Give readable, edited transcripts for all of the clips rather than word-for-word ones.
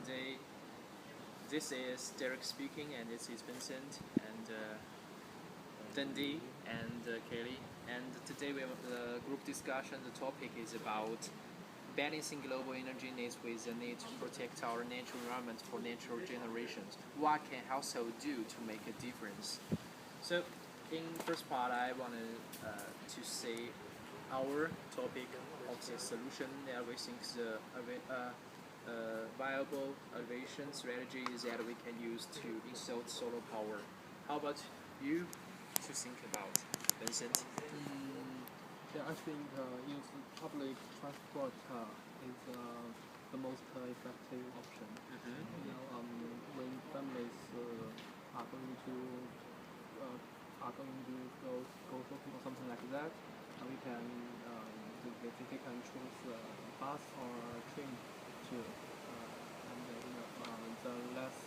today. This is Derek speaking, and this is Vincent and Dundee and Kelly. And today we have the group discussion. The topic is about balancing global energy needs with the need to protect our natural environment for natural generations. What can households do to make a difference? So, in first part, I wanted to say our topic of the solution that we think is a viable elevation strategy that we can use to install solar power. How about you to think about, Vincent? Yeah, I think use public transport is the most effective option. When families are going to go shopping or something like that, we can they can choose bus or train too, and the less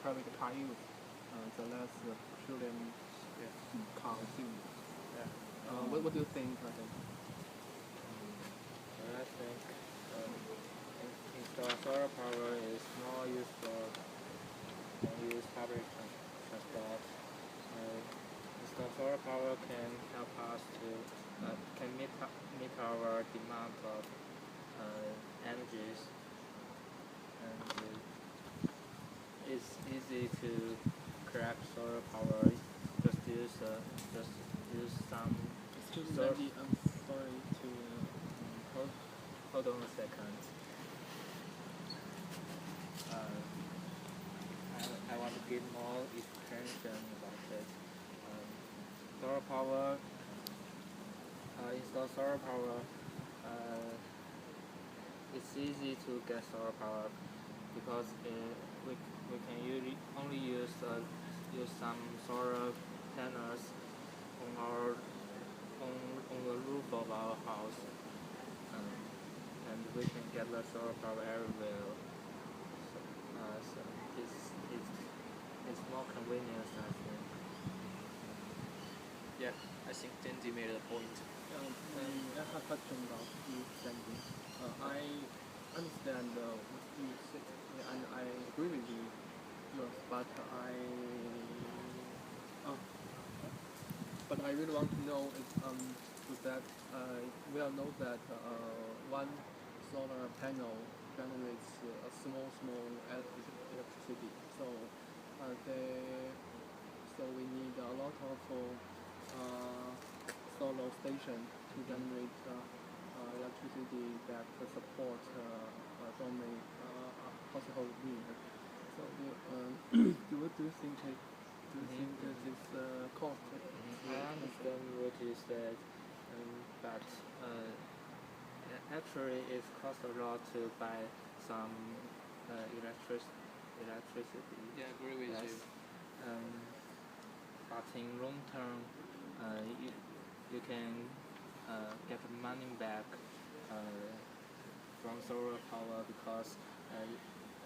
private car use, the less petroleum consumed. What do you think? I think install solar power is more useful than use public transport. Install solar power can help us to can meet our demand of energies, and it's easy to collect solar power. Just use some. Excuse me, I'm sorry to hold on a second. I want to give more explanation about it. Solar power. Install solar power. It's easy to get solar power because we can only use some solar panels on the roof of our house, and we can get the solar power everywhere. So it's more convenient, I think. Yeah, I think Dundee made a point. I have a question about you, Sandy. I understand what you said, and I agree with you. Yes, but I really want to know that we all know that one solar panel generates a small electricity. So we need a lot of solar station to generate electricity that support so many household needs. So do you think this is cost? I understand what you said, but actually it costs a lot to buy some electricity. Yeah, I agree with you. But in long term, you can get money back from solar power because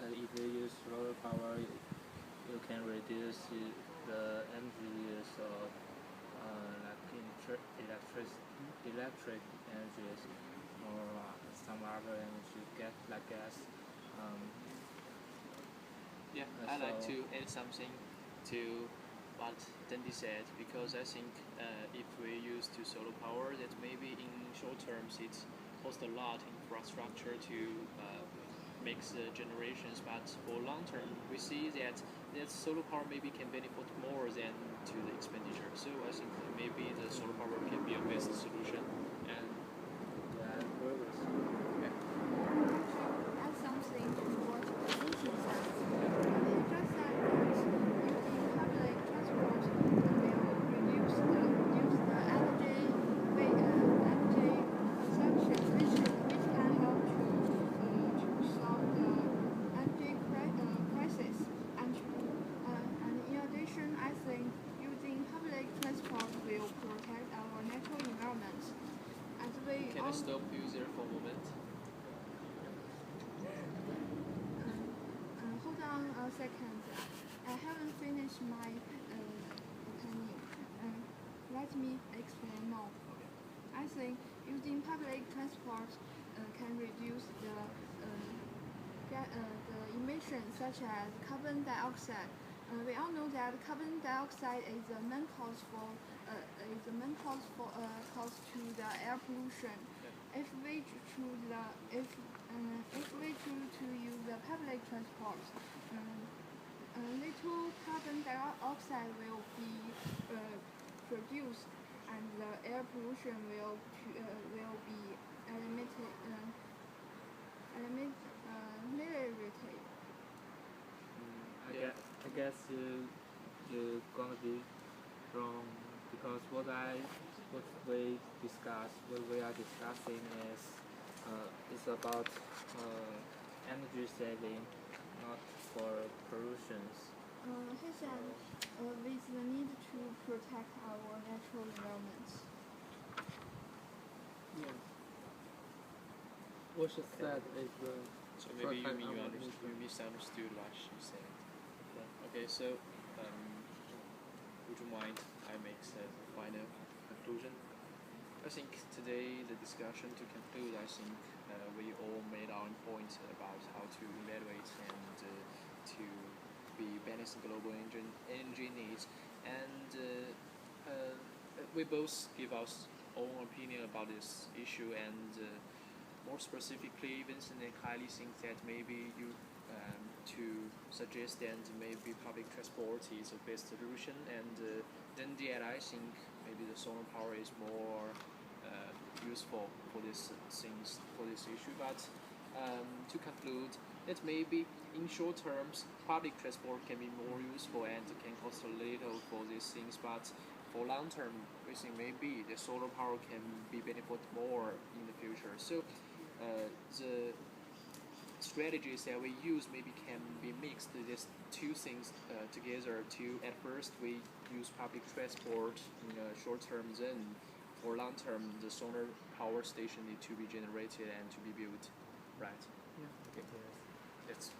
if you use solar power, you can reduce the energy use of electric energies or some other energy, like gas. I'd like to add something to what Dundee said, because I think if we use to solar power, that maybe in short terms it costs a lot in infrastructure to make the generations, but for long term we see that solar power maybe can benefit more than to the expenditure. So I think maybe the solar power can be a best solution. And I agree with you. Add something to what Vincent said. He just said that using public transport will reduce the energy consumption, which can help to solve the energy crisis. And in addition, I think using public transport will protect our natural environment. can I stop you there for a moment? Hold on a second. I haven't finished my opinion. Let me explain more. I think using public transport can reduce the the emissions such as carbon dioxide. We all know that carbon dioxide is the main cause cause to the air pollution. If we choose to use the public transport, little carbon dioxide will be produced, and the air pollution will be ameliorated. I guess you're gonna be wrong, because what we are discussing is about energy saving, not for pollutions. He said, with the need to protect our natural environment. Yes. What she said is So maybe protect you our misunderstood what she said. Okay, so would you mind I make a final conclusion? I think today the discussion to conclude, I think we all made our point about how to evaluate and to be balancing global energy needs, and we both give our own opinion about this issue, and more specifically, Vincent and Kylie think that maybe you to suggest and maybe public transport is the best solution, and then I think maybe the solar power is more useful for this issue. But to conclude, that maybe in short terms, public transport can be more useful and can cost a little for these things, but for long term, we think maybe the solar power can be benefit more in the future. So the strategies that we use maybe can be mixed, these two things together. At first we use public transport in a short term, then for long term the solar power station need to be generated and to be built, right? Yeah. Okay. That's